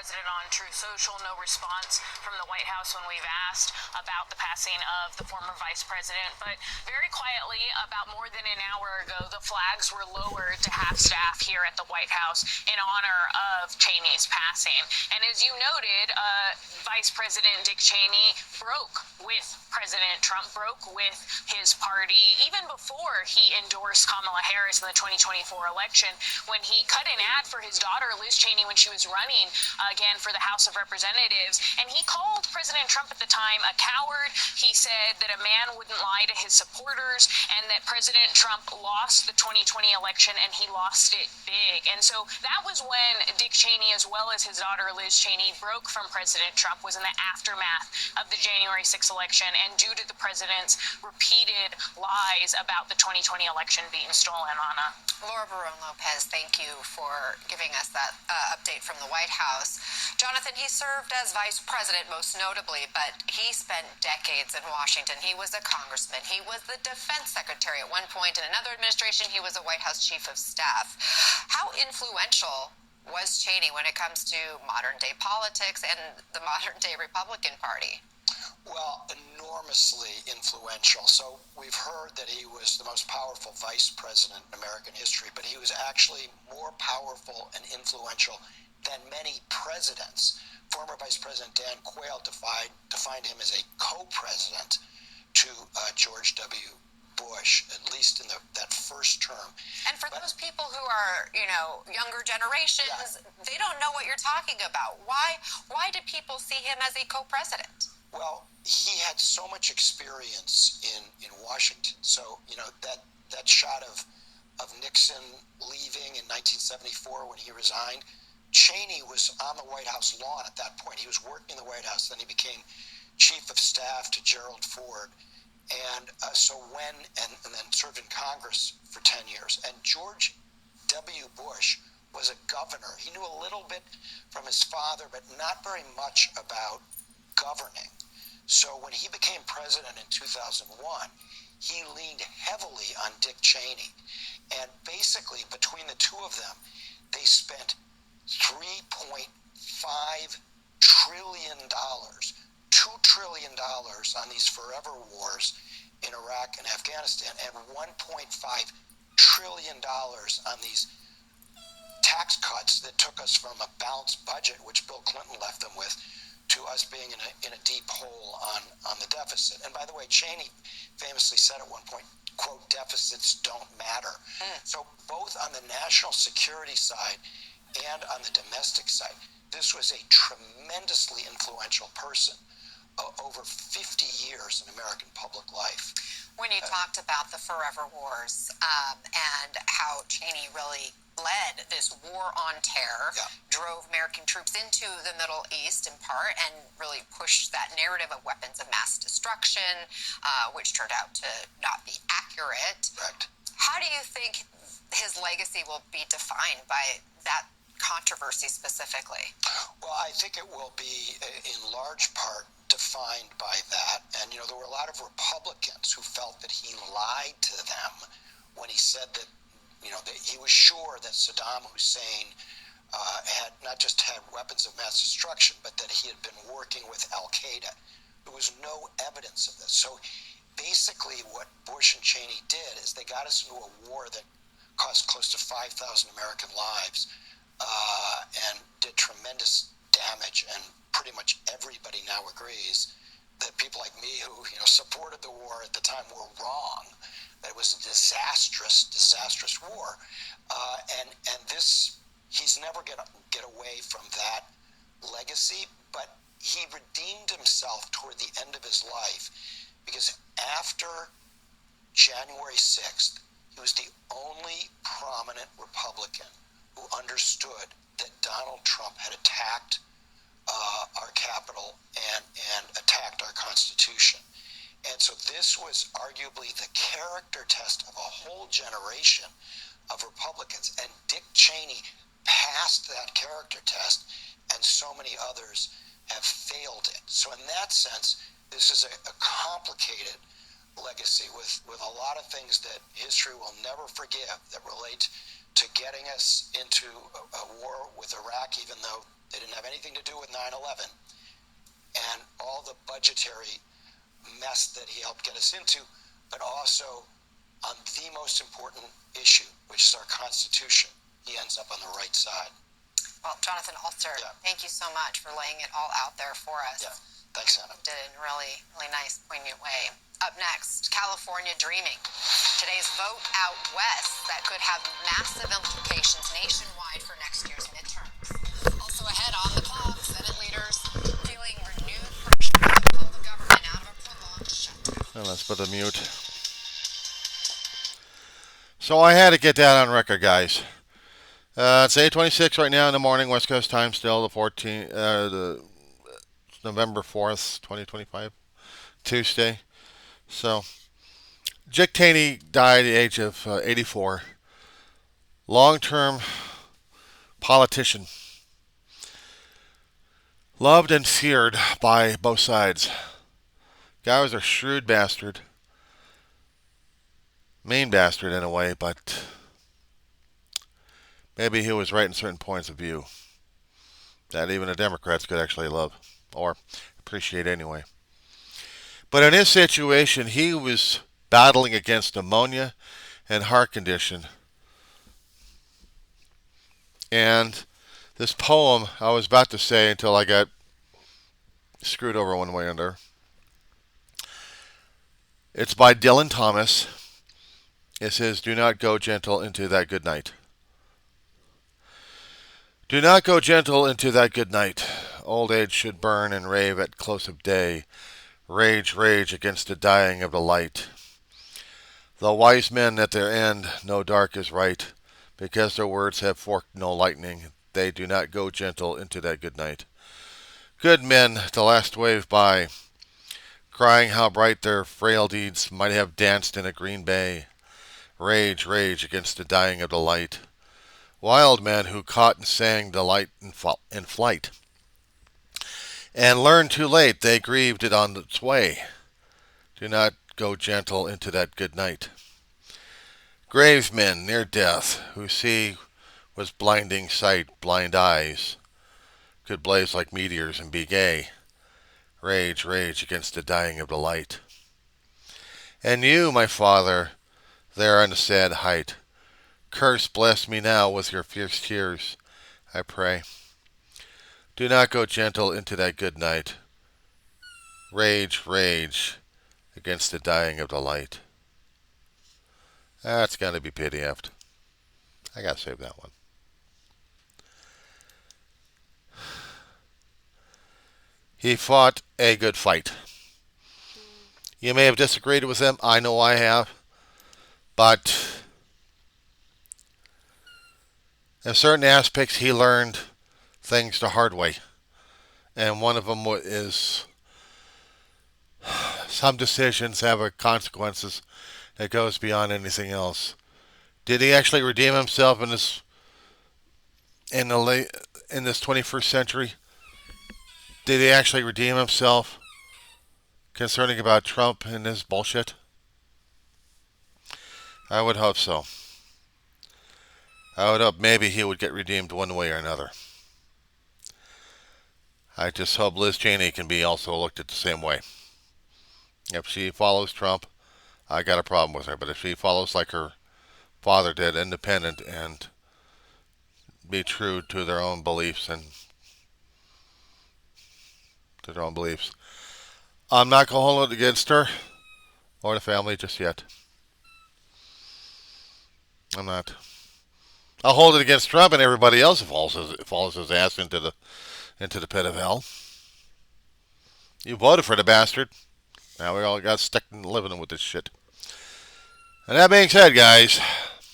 president on Truth Social. No response from the White House when we've asked about the passing of the former vice president. But very quietly, about more than an hour ago, the flags were lowered to half-staff here at the White House in honor of Cheny's passing. And as you noted, Vice President Dick Cheney broke with President Trump, broke with his party, even before he endorsed Kamala Harris in the 2024 election, when he cut an ad for his daughter, Liz Cheney, when she was running again for the House of Representatives. And he called President Trump at the time a coward. He said that a man wouldn't lie to his supporters and that President Trump lost the 2020 election and he lost it big. And so that was when Dick Cheney, as well as his daughter, Liz Cheney, broke from President Trump, was in the aftermath of the January 6th election and due to the president's repeated lies about the 2020 election being stolen, Anna. Laura Barone-Lopez, thank you for giving us that update from the White House. Jonathan, he served as vice president most notably, but he spent decades in Washington. He was a congressman. He was the defense secretary at one point. In another administration, he was a White House chief of staff. How influential was Cheney when it comes to modern-day politics and the modern-day Republican Party? Well, enormously influential. So we've heard that he was the most powerful vice president in American history, but he was actually more powerful and influential than many presidents. Former Vice President Dan Quayle defined him as a co-president to George W. Bush, at least in that first term. And for those people who are, younger generations, they don't know what you're talking about. Why do people see him as a co-president? Well, he had so much experience in Washington. So, that shot of Nixon leaving in 1974 when he resigned, Cheney was on the White House lawn at that point. He was working in the White House. Then he became chief of staff to Gerald Ford. And and then served in Congress for 10 years. And George W. Bush was a governor. He knew a little bit from his father, but not very much about governing. So when he became president in 2001, he leaned heavily on Dick Cheney. And basically, between the two of them, they spent $3.5 trillion, $2 trillion on these forever wars in Iraq and Afghanistan, and $1.5 trillion on these tax cuts that took us from a balanced budget, which Bill Clinton left them with, to us being in a deep hole on the deficit. And by the way, Cheney famously said at one point, quote, "deficits don't matter." So both on the national security side and on the domestic side, this was a tremendously influential person over 50 years in American public life. When you talked about the forever wars and how Cheney really led this war on terror, drove American troops into the Middle East in part, and really pushed that narrative of weapons of mass destruction, which turned out to not be accurate. Correct. How do you think his legacy will be defined by that controversy specifically? Well, I think it will be in large part defined by that. And, there were a lot of Republicans who felt that he lied to them when he said that, that he was sure that Saddam Hussein had not just had weapons of mass destruction, but that he had been working with Al-Qaeda. There was no evidence of this. So basically what Bush and Cheney did is they got us into a war that cost close to 5,000 American lives and did tremendous damage. And pretty much everybody now agrees that people like me who supported the war at the time were wrong. That it was a disastrous war, and this, he's never gonna get away from that legacy. But he redeemed himself toward the end of his life, because after January 6th, he was the only prominent Republican who understood that Donald Trump had attacked our Capitol and attacked our Constitution. And so this was arguably the character test of a whole generation of Republicans. And Dick Cheney passed that character test, and so many others have failed it. So in that sense, this is a complicated legacy with a lot of things that history will never forgive that relate to getting us into a war with Iraq, even though they didn't have anything to do with 9/11 and all the budgetary mess that he helped get us into, but also on the most important issue, which is our Constitution. He ends up on the right side. Well, Jonathan Alter, thank you so much for laying it all out there for us. Yeah, thanks, Anna. You did it in a really, really nice, poignant way. Up next, California dreaming. Today's vote out west that could have massive implications nationwide for next year's midterms. Also ahead on the clock, Senate leaders feeling renewed pressure to pull the government out of a prolonged shutdown. Well, let's put the mute. So I had to get that on record, guys. It's 8:26 right now in the morning, West Coast time. Still the November 4th, 2025, Tuesday. So, Dick Cheney died at the age of 84. Long-term politician, loved and feared by both sides. Guy was a shrewd bastard. Mean bastard in a way, but maybe he was right in certain points of view that even the Democrats could actually love or appreciate anyway. But in his situation, he was battling against pneumonia and heart condition. And this poem, I was about to say until I got screwed over one way or another. It's by Dylan Thomas. It says, "Do not go gentle into that good night. Do not go gentle into that good night. Old age should burn and rave at close of day. Rage, rage against the dying of the light. The wise men at their end know dark is right, because their words have forked no lightning. They do not go gentle into that good night. Good men, the last wave by, crying how bright their frail deeds might have danced in a green bay. Rage, rage against the dying of the light. Wild men who caught and sang delight in flight. And learned too late they grieved it on its way. Do not go gentle into that good night. Grave men near death who see was blinding sight, blind eyes, could blaze like meteors and be gay. Rage, rage against the dying of the light. And you, my father, there on the sad height, curse bless me now with your fierce tears, I pray. Do not go gentle into that good night. Rage, rage against the dying of the light." That's got to be pity-eft. I got to save that one. He fought a good fight. You may have disagreed with him. I know I have. But in certain aspects, he learned things the hard way. And one of them is some decisions have consequences that goes beyond anything else. Did he actually redeem himself in this 21st century? Did he actually redeem himself concerning about Trump and his bullshit? I would hope so. I would hope maybe he would get redeemed one way or another. I just hope Liz Cheney can be also looked at the same way. If she follows Trump, I got a problem with her. But if she follows like her father did, independent and be true to their own beliefs I'm not going to hold it against her or the family just yet. I'm not. I'll hold it against Trump and everybody else who follows his ass into the pit of hell. You voted for the bastard. Now we all got stuck in living with this shit. And that being said, guys,